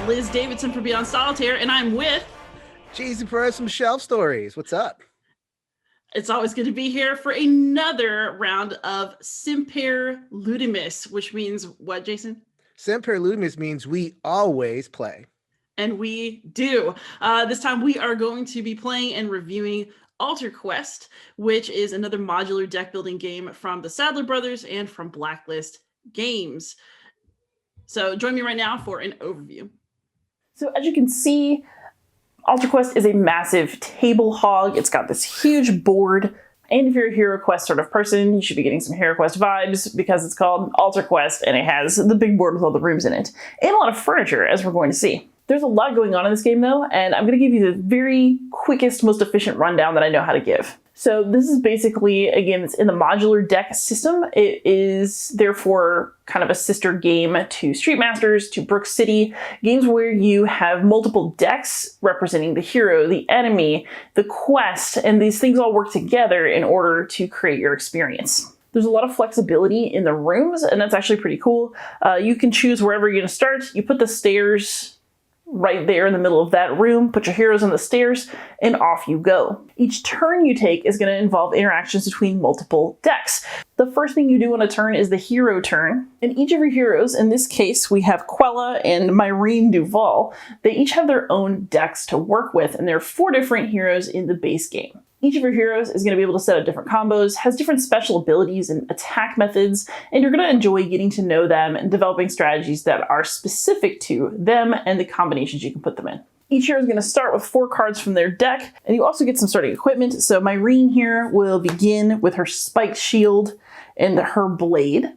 Liz Davidson for Beyond Solitaire, and I'm with Jason Perez from Shelf Stories. What's up? It's always good to be here for another round of Semper Ludimus, which means what, Jason? Semper Ludimus means we always play. And we do. This time we are going to be playing and reviewing Altar Quest, which is another modular deck building game from the Sadler Bros and from Blacklist Games. So join me right now for an overview. So as you can see, Altar Quest is a massive table hog. It's got this huge board. And if you're a Hero Quest sort of person, you should be getting some Hero Quest vibes because it's called Altar Quest and it has the big board with all the rooms in it. And a lot of furniture, as we're going to see. There's a lot going on in this game though, and I'm going to give you the very quickest, most efficient rundown that I know how to give. So this is basically a game that's in the Modular Deck System. It is therefore kind of a sister game to Street Masters, to Brook City, games where you have multiple decks representing the hero, the enemy, the quest, and these things all work together in order to create your experience. There's a lot of flexibility in the rooms, and that's actually pretty cool. You can choose wherever you're going to start. You put the stairs right there in the middle of that room, put your heroes on the stairs, and off you go. Each turn you take is going to involve interactions between multiple decks. The first thing you do on a turn is the hero turn, and each of your heroes, in this case we have Quella and Myrene Duval, they each have their own decks to work with, and there are 4 different heroes in the base game. Each of your heroes is going to be able to set up different combos, has different special abilities and attack methods, and you're going to enjoy getting to know them and developing strategies that are specific to them and the combinations you can put them in. Each hero is going to start with 4 cards from their deck, and you also get some starting equipment. So Myrene here will begin with her spiked shield and her blade.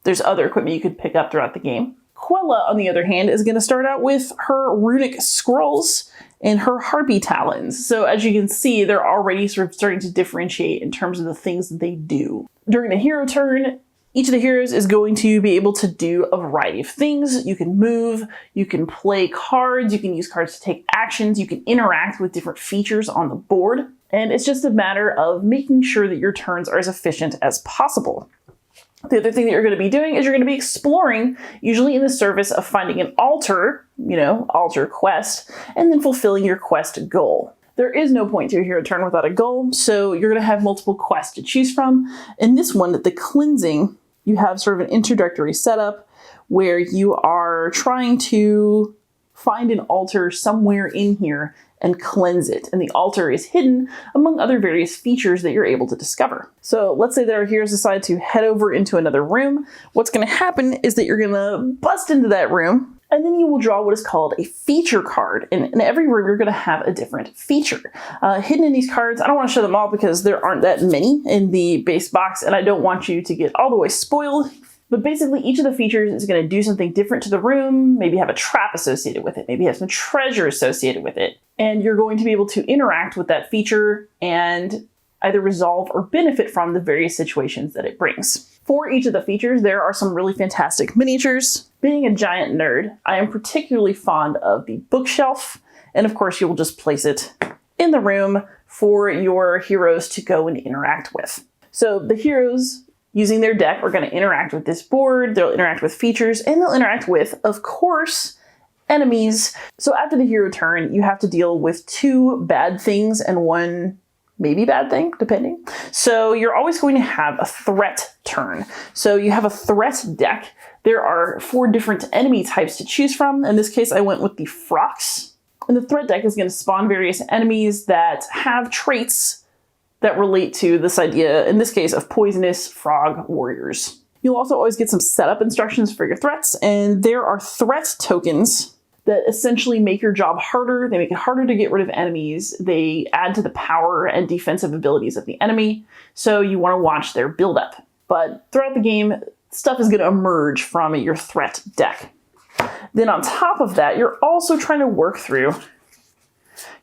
There's other equipment you could pick up throughout the game. Quella, on the other hand, is going to start out with her runic scrolls and her harpy talons. So as you can see, they're already sort of starting to differentiate in terms of the things that they do. During the hero turn, each of the heroes is going to be able to do a variety of things. You can move, you can play cards, you can use cards to take actions, you can interact with different features on the board. And it's just a matter of making sure that your turns are as efficient as possible. The other thing that you're going to be doing is you're going to be exploring, usually in the service of finding an altar, altar quest, and then fulfilling your quest goal. There is no point to a hero turn without a goal, so you're going to have multiple quests to choose from. In this one, the cleansing, you have sort of an introductory setup where you are trying to find an altar somewhere in here and cleanse it. And the altar is hidden among other various features that you're able to discover. So let's say that our heroes decide to head over into another room. What's going to happen is that you're going to bust into that room, and then you will draw what is called a feature card. And in every room, you're going to have a different feature. Hidden in these cards, I don't want to show them all because there aren't that many in the base box, and I don't want you to get all the way spoiled. But basically, each of the features is going to do something different to the room, maybe have a trap associated with it, maybe have some treasure associated with it. And you're going to be able to interact with that feature and either resolve or benefit from the various situations that it brings. For each of the features, there are some really fantastic miniatures. Being a giant nerd, I am particularly fond of the bookshelf. And of course, you will just place it in the room for your heroes to go and interact with. So the heroes, using their deck, are going to interact with this board, they'll interact with features, and they'll interact with, of course, enemies. So after the hero turn, you have to deal with 2 bad things and 1 maybe bad thing, depending. So you're always going to have a threat turn. So you have a threat deck. There are 4 different enemy types to choose from. In this case, I went with the Frox. And the threat deck is going to spawn various enemies that have traits that relate to this idea, in this case, of poisonous frog warriors. You'll also always get some setup instructions for your threats, and there are threat tokens that essentially make your job harder. They make it harder to get rid of enemies. They add to the power and defensive abilities of the enemy, so you want to watch their buildup. But throughout the game, stuff is going to emerge from your threat deck. Then on top of that, you're also trying to work through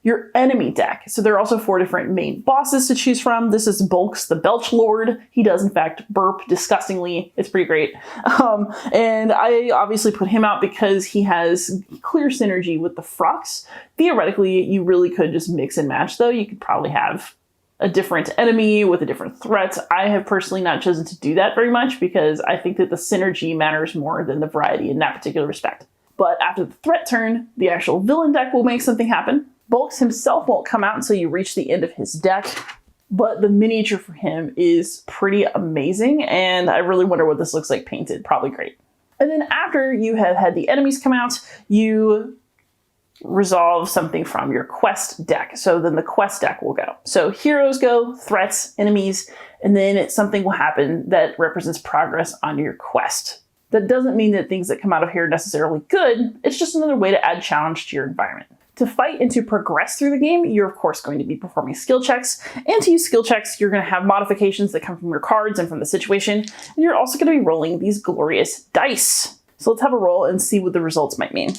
your enemy deck. So there are also 4 different main bosses to choose from. This is Bulks, the Belch Lord. He does in fact burp disgustingly. It's pretty great. And I obviously put him out because he has clear synergy with the Frox. Theoretically, you really could just mix and match though. You could probably have a different enemy with a different threat. I have personally not chosen to do that very much because I think that the synergy matters more than the variety in that particular respect. But after the threat turn, the actual villain deck will make something happen. Bulks himself won't come out until you reach the end of his deck, but the miniature for him is pretty amazing, and I really wonder what this looks like painted. Probably great. And then after you have had the enemies come out, you resolve something from your quest deck. So then the quest deck will go. So heroes go, threats, enemies, and then something will happen that represents progress on your quest. That doesn't mean that things that come out of here are necessarily good. It's just another way to add challenge to your environment. To fight and to progress through the game, you're of course going to be performing skill checks. And to use skill checks, you're going to have modifications that come from your cards and from the situation. And you're also going to be rolling these glorious dice. So let's have a roll and see what the results might mean.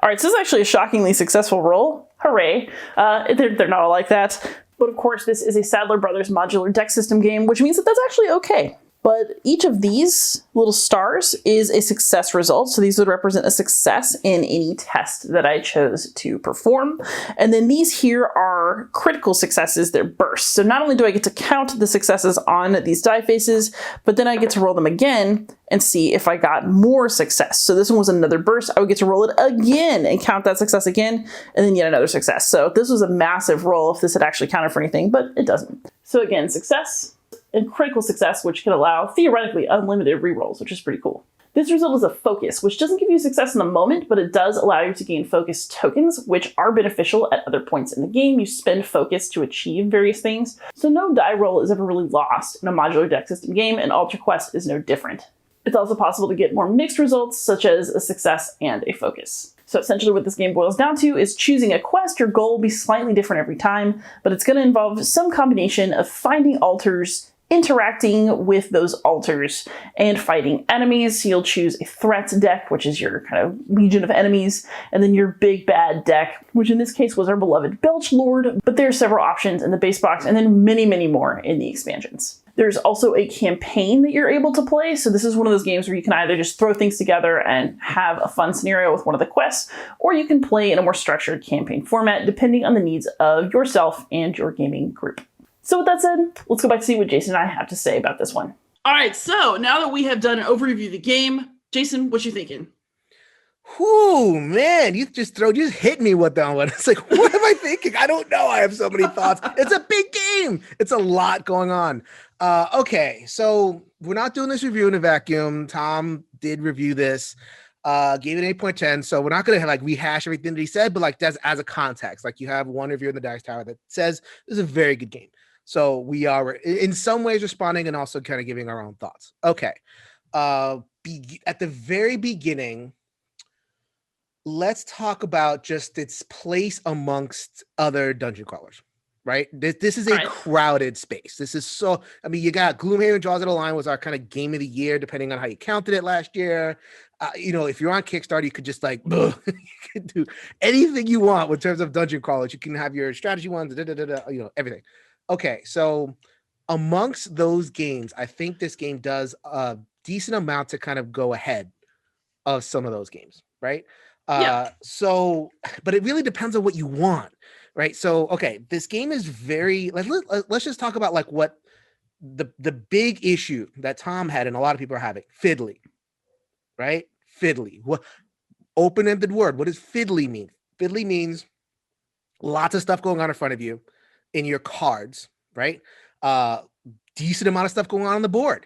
All right, so this is actually a shockingly successful roll. Hooray. They're not all like that. But of course, this is a Sadler Bros. Modular Deck System game, which means that that's actually okay. But each of these little stars is a success result. So these would represent a success in any test that I chose to perform. And then these here are critical successes, they're bursts. So not only do I get to count the successes on these die faces, but then I get to roll them again and see if I got more success. So this one was another burst. I would get to roll it again and count that success again, and then yet another success. So this was a massive roll if this had actually counted for anything, but it doesn't. So again, success and critical success, which can allow theoretically unlimited rerolls, which is pretty cool. This result is a focus, which doesn't give you success in the moment, but it does allow you to gain focus tokens, which are beneficial at other points in the game. You spend focus to achieve various things, so no die roll is ever really lost in a modular deck system game, and Ultra Quest is no different. It's also possible to get more mixed results, such as a success and a focus. So essentially what this game boils down to is choosing a quest. Your goal will be slightly different every time, but it's going to involve some combination of finding altars, interacting with those altars, and fighting enemies. You'll choose a threat deck, which is your kind of legion of enemies, and then your big bad deck, which in this case was our beloved Belch Lord, but there are several options in the base box, and then many, many more in the expansions. There's also a campaign that you're able to play, so this is one of those games where you can either just throw things together and have a fun scenario with one of the quests, or you can play in a more structured campaign format, depending on the needs of yourself and your gaming group. So with that said, let's go back to see what Jason and I have to say about this one. All right, so now that we have done an overview of the game, Jason, what you thinking? Whoo, man, you just hit me with that one. It's like, what am I thinking? I don't know. I have so many thoughts. It's a big game. It's a lot going on. Okay, so we're not doing this review in a vacuum. Tom did review this, gave it 8.10. So we're not going to rehash everything that he said, but that's as a context. Like you have one review in the Dice Tower that says this is a very good game. So we are in some ways responding and also kind of giving our own thoughts. Okay. At the very beginning, let's talk about just its place amongst other dungeon crawlers, right? This is a crowded space. This is so, you got Gloomhaven Draws of the Line was our kind of game of the year, depending on how you counted it last year. If you're on Kickstarter, you could just you could do anything you want in terms of dungeon crawlers. You can have your strategy ones, everything. Okay, so amongst those games, I think this game does a decent amount to kind of go ahead of some of those games, right? So, but it really depends on what you want, right? So, okay, this game is very, let's just talk about what the big issue that Tom had and a lot of people are having, fiddly, right? Fiddly. What open-ended word? What does fiddly mean? Fiddly means lots of stuff going on in front of you in your cards, right? Decent amount of stuff going on the board.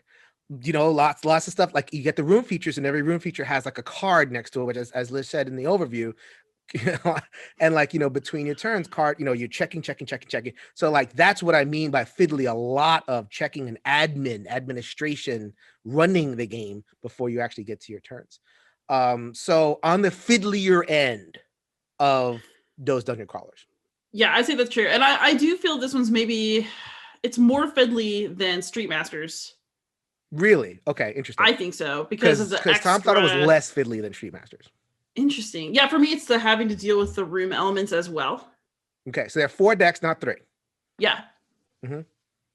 Lots of stuff. Like you get the room features, and every room feature has a card next to it, which, as Liz said in the overview, and between your turns, you're checking. So that's what I mean by fiddly. A lot of checking and administration, running the game before you actually get to your turns. So on the fiddlier end of those dungeon crawlers. Yeah, I say that's true. And I do feel this one's it's more fiddly than Street Masters. Really? Okay, interesting. I think so, because Tom thought it was less fiddly than Street Masters. Interesting. Yeah, for me, it's the having to deal with the room elements as well. Okay, so there are 4 decks, not 3. Yeah. Mm-hmm.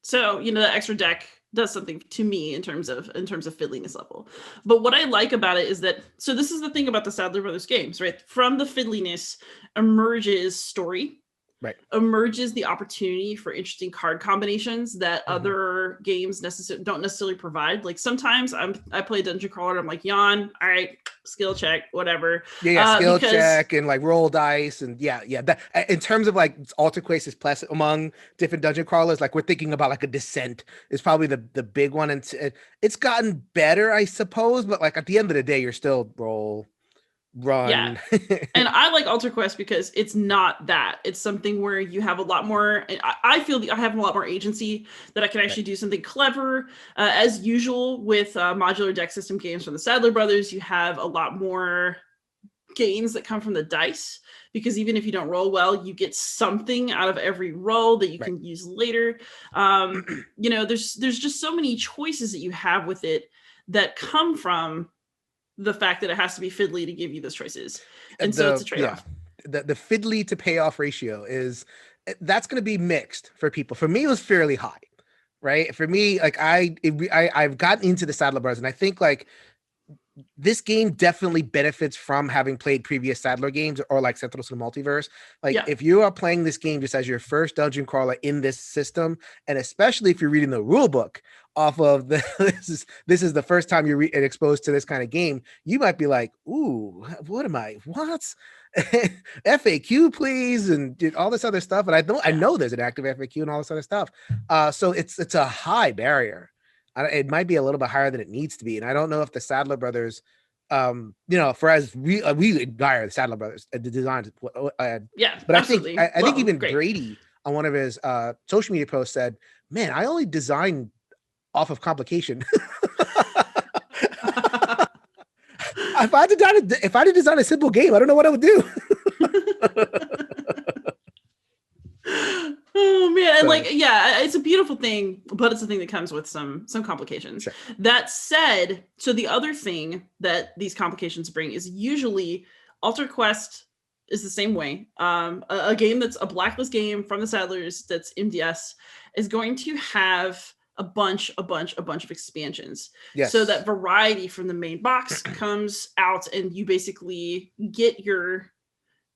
So, the extra deck does something to me in terms of fiddliness level. But what I like about it is that, so this is the thing about the Sadler Brothers games, right? From the fiddliness emerges story. Right. emerges the opportunity for interesting card combinations that other games don't necessarily provide. Like sometimes I play Dungeon Crawler and I'm like, yawn, all right, skill check, whatever. Skill because check and like roll dice and that in terms of like AlterQuest is plus among different dungeon crawlers, like we're thinking about like a Descent is probably the big one, and it's gotten better, I suppose, but like at the end of the day, you're still roll, run. And I like AlterQuest because it's not that. It's something where you have a lot more. I feel I have a lot more agency that I can actually do something clever. As usual with modular deck system games from the Sadler Brothers, you have a lot more gains that come from the dice, because even if you don't roll well, you get something out of every roll that you can use later. There's just so many choices that you have with it that come from the fact that it has to be fiddly to give you those choices. And so it's a trade-off. The fiddly to payoff ratio that's going to be mixed for people. For me, it was fairly high, right? For me, like I've gotten into the Sadler Bros, and I think like this game definitely benefits from having played previous Sadler games or like Sentinels of the Multiverse. Like if you are playing this game just as your first dungeon crawler in this system, and especially if you're reading the rule book off of this is the first time you're exposed to this kind of game, you might be like, ooh, what FAQ please, and all this other stuff. And I know there's an active FAQ and all this other stuff. So it's a high barrier. It might be a little bit higher than it needs to be. And I don't know if the Sadler Brothers, Perez, we admire the Sadler Brothers, the designs. But absolutely. I think even Brady on one of his social media posts said, man, I only design off of complication. If I had to design a simple game, I don't know what I would do. Oh man, and it's a beautiful thing, but it's a thing that comes with some complications. Sure. That said, so the other thing that these complications bring is usually AlterQuest is the same way. A game that's a Blacklist game from the Sadlers that's MDS is going to have a bunch of expansions. Yes. So that variety from the main box comes out, and you basically get your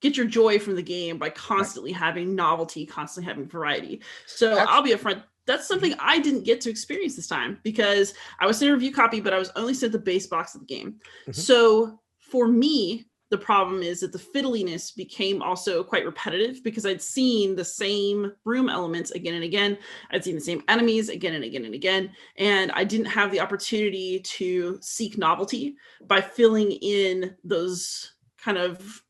joy from the game by constantly having novelty, constantly having variety. So I'll be upfront, that's something I didn't get to experience this time because I was sent a review copy, but I was only sent the base box of the game. So for me, the problem is that the fiddliness became also quite repetitive because I'd seen the same room elements again and again. I'd seen the same enemies again and again and again. And I didn't have the opportunity to seek novelty by filling in those kind of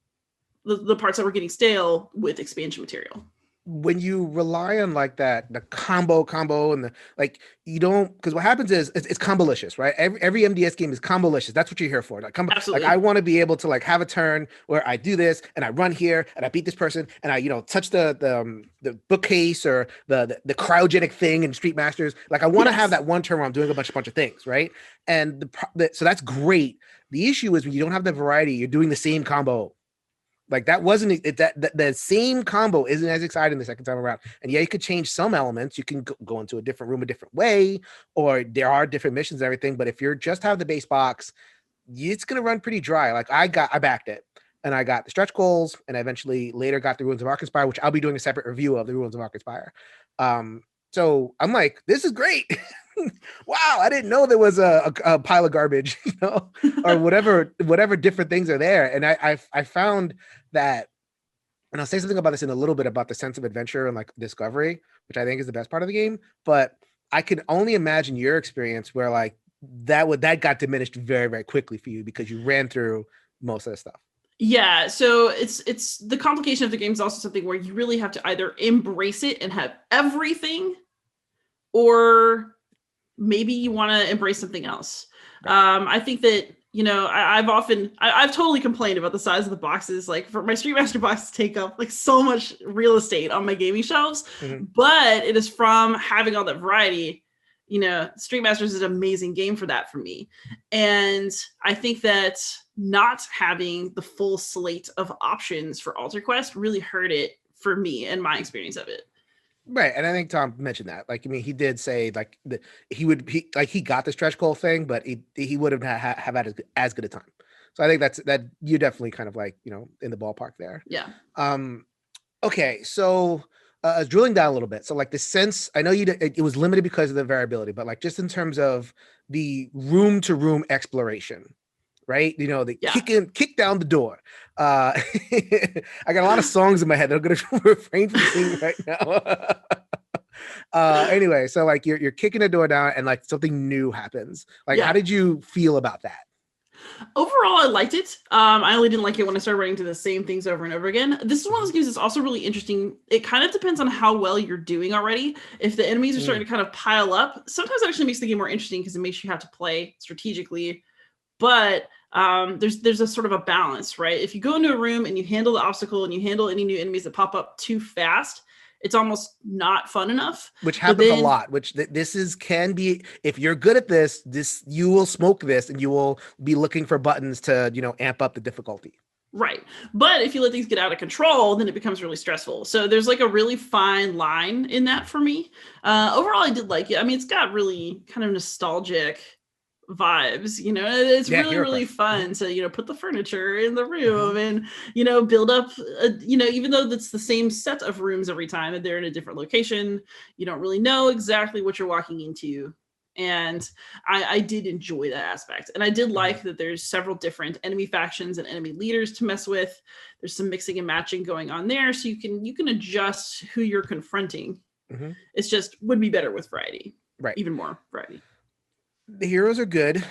the parts that were getting stale with expansion material. When you rely on like that, the combo and the like, you don't, because what happens is it's combolicious, right? Every MDS game is combolicious. That's what you're here for. Like, Absolutely. Like I want to be able to like have a turn where I do this and I run here and I beat this person and I touch the bookcase or the cryogenic thing in Street Masters. Like I want to have that one turn where I'm doing a bunch of things, right? And so that's great. The issue is when you don't have the variety, you're doing the same combo. Like that wasn't the same combo isn't as exciting the second time around. And you could change some elements. You can go into a different room a different way, or there are different missions and everything. But if you're just have the base box, it's gonna run pretty dry. Like I backed it, and I got the stretch goals, and I eventually later got the Ruins of Arkenspire, which I'll be doing a separate review of the Ruins of Arkenspire. So I'm like, this is great. Wow, I didn't know there was a pile of garbage, or whatever different things are there. And I found that, and I'll say something about this in a little bit about the sense of adventure and like discovery, which I think is the best part of the game. But I can only imagine your experience where like that got diminished very, very quickly for you because you ran through most of the stuff. Yeah, so it's the complication of the game is also something where you really have to either embrace it and have everything, or maybe you want to embrace something else. I think that, I've totally complained about the size of the boxes. Like for my Street Master boxes take up like so much real estate on my gaming shelves, but it is from having all that variety. Street Masters is an amazing game for that for me. And I think that not having the full slate of options for AlterQuest really hurt it for me and my experience of it. Right. And I think Tom mentioned that. Like, I mean, he did say like that he got the stretch goal thing, but he would have had as good a time. So I think that you're definitely kind of like, in the ballpark there. Yeah. Okay, so drilling down a little bit. So like the sense, I know it was limited because of the variability, but like just in terms of the room to room exploration, right? You know, the Yeah. kick down the door. I got a lot of songs in my head that I'm going to refrain from singing right now. Anyway, so like you're kicking the door down and like something new happens. Like, how did you feel about that? Overall, I liked it. I only didn't like it when I started running into the same things over and over again. This is one of those games that's also really interesting. It kind of depends on how well you're doing already. If the enemies are starting to kind of pile up, sometimes it actually makes the game more interesting because it makes you have to play strategically. But there's a sort of a balance, right? If you go into a room and you handle the obstacle and you handle any new enemies that pop up too fast, it's almost not fun enough. Which happens a lot, which can be, if you're good at this, you will smoke this and you will be looking for buttons to, amp up the difficulty. Right. But if you let things get out of control, then it becomes really stressful. So there's like a really fine line in that for me. Overall, I did like it. I mean, it's got really kind of nostalgic vibes, it's really fun to put the furniture in the room and build up even though it's the same set of rooms every time and they're in a different location, you don't really know exactly what you're walking into. And I did enjoy that aspect, and I did like that there's several different enemy factions and enemy leaders to mess with. There's some mixing and matching going on there, so you can adjust who you're confronting. It's just would be better with variety, right? Even more variety. The heroes are good,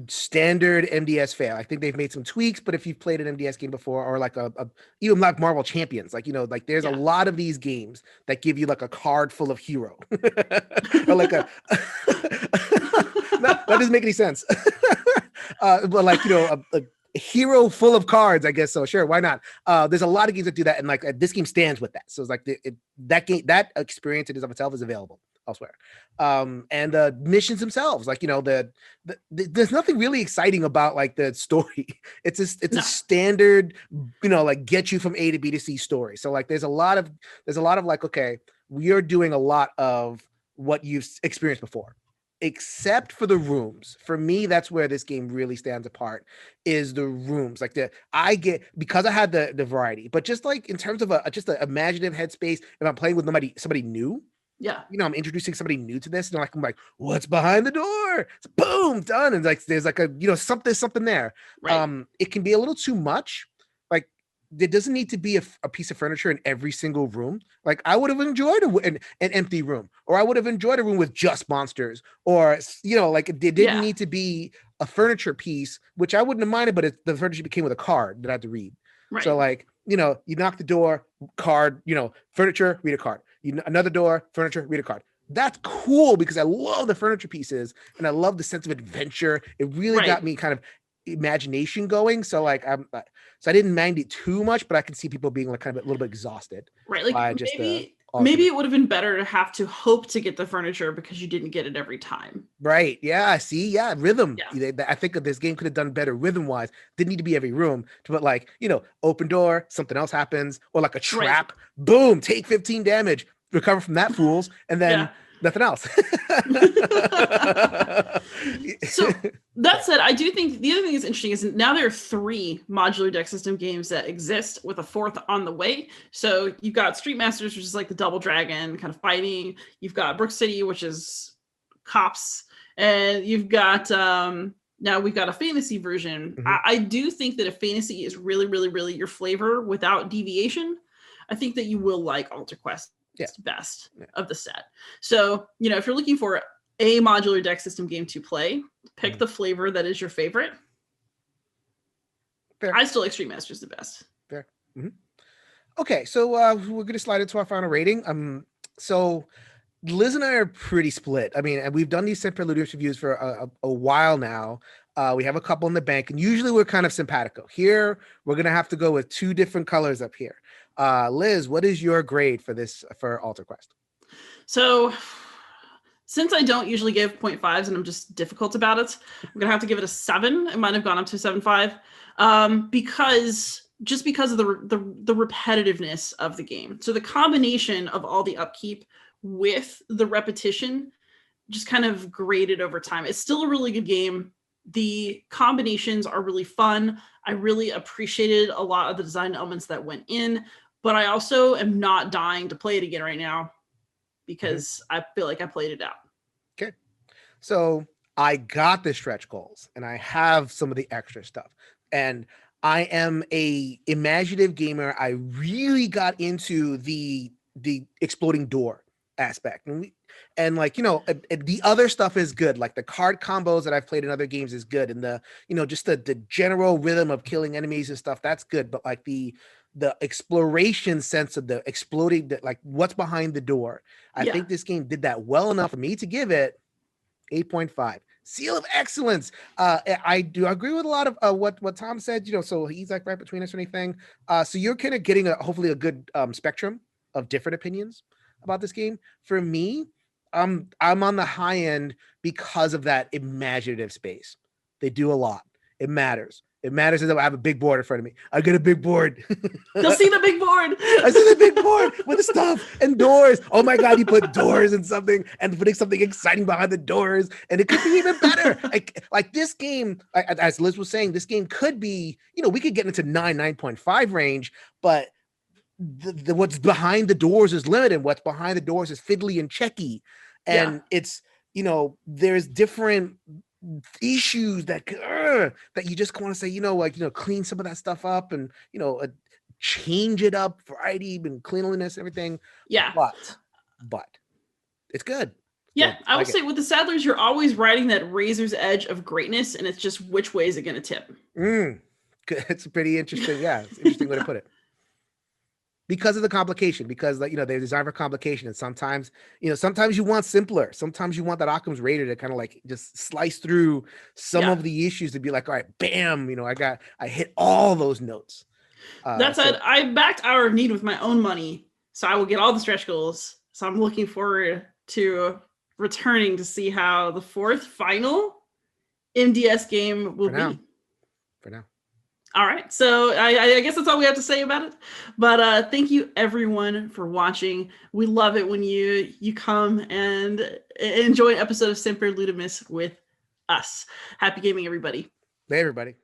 standard MDS fail. I think they've made some tweaks, but if you've played an MDS game before, or like even like Marvel Champions, like, like there's a lot of these games that give you like a card full of hero or like that doesn't make any sense. But like, a hero full of cards, I guess. So sure, why not? There's a lot of games that do that. And like this game stands with that. So it's like that experience in and of itself is available elsewhere. And the missions themselves, like, there's nothing really exciting about like the story. It's a standard, like get you from A to B to C story. So like there's a lot of like, okay, we are doing a lot of what you've experienced before, except for the rooms. For me, that's where this game really stands apart, is the rooms. Like because I had the variety, but just like in terms of just an imaginative headspace, if I'm playing with somebody new, I'm introducing somebody new to this, and I'm like, what's behind the door? It's boom, done. And like, there's like a, something there. Right. It can be a little too much. Like, there doesn't need to be a piece of furniture in every single room. Like, I would have enjoyed an empty room, or I would have enjoyed a room with just monsters, or, like it didn't need to be a furniture piece, which I wouldn't have minded, but the furniture came with a card that I had to read. Right. So like, you knock the door, card, furniture, read a card. Another door, furniture, read a card. That's cool because I love the furniture pieces and I love the sense of adventure. It really got me kind of imagination going. So like, so I didn't mind it too much, but I can see people being like kind of a little bit exhausted. Right. Like maybe it would have been better to have to hope to get the furniture because you didn't get it every time. Right. Yeah. See. Yeah. Rhythm. Yeah. I think that this game could have done better rhythm wise. Didn't need to be every room, but like, open door, something else happens, or like a trap. Right. Boom. Take 15 damage. Recover from that fools, and then nothing else. So that said, I do think the other thing that's interesting is now there are 3 modular deck system games that exist, with a 4th on the way. So you've got Street Masters, which is like the Double Dragon kind of fighting. You've got Brook City, which is cops, and you've got now we've got a fantasy version. I do think that if fantasy is really, really, really your flavor without deviation, I think that you will like Alter Quest best of the set. So, if you're looking for a modular deck system game to play, pick the flavor that is your favorite. Fair. I still like Street Masters the best. Fair. Okay, so we're going to slide into our final rating. So Liz and I are pretty split. I mean, we've done these Sempre Ludius reviews for a while now. We have a couple in the bank, and usually we're kind of simpatico. Here, we're going to have to go with 2 different colors up here. Liz, what is your grade for Alter Quest? So, since I don't usually give 0.5s and I'm just difficult about it, I'm going to have to give it a 7. It might have gone up to 7.5 because of the repetitiveness of the game. So the combination of all the upkeep with the repetition just kind of graded over time. It's still a really good game. The combinations are really fun. I really appreciated a lot of the design elements that went in. but I also am not dying to play it again right now because I feel like I played it out. Okay. So I got the stretch goals and I have some of the extra stuff. And I am a imaginative gamer. I really got into the exploding door aspect. And like, the other stuff is good. Like the card combos that I've played in other games is good. And the, just the general rhythm of killing enemies and stuff, that's good. But like the exploration sense of the exploding, like what's behind the door. I think this game did that well enough for me to give it 8.5. Seal of excellence. I do agree with a lot of what Tom said, so he's like right between us or anything. So you're kind of getting hopefully a good spectrum of different opinions about this game. For me, I'm on the high end because of that imaginative space. They do a lot. It matters. It matters that I have a big board in front of me. I get a big board. You'll see the big board. I see the big board with the stuff and doors. Oh my God, you put doors in something and putting something exciting behind the doors. And it could be even better. Like this game, as Liz was saying, this game could be, we could get into 9.5 range, but the what's behind the doors is limited. What's behind the doors is fiddly and checky. And it's, there's different issues that you just want to say, clean some of that stuff up and, change it up, variety and cleanliness, everything. Yeah. But it's good. Yeah, I would say with the Sadlers, you're always riding that razor's edge of greatness, and it's just which way is it going to tip? Good. It's a pretty interesting. Yeah, it's an interesting way to put it. Because of the complication, because they're designed for complication, and sometimes you want simpler. Sometimes you want that Occam's razor to kind of like just slice through some of the issues to be like, all right, bam, I hit all those notes. That said, I backed Hour of Need with my own money, so I will get all the stretch goals. So I'm looking forward to returning to see how the fourth final MDS game will be. For now. All right, so I guess that's all we have to say about it. But thank you everyone for watching. We love it when you come and enjoy an episode of Semper Ludimus with us. Happy gaming, everybody. Hey, everybody.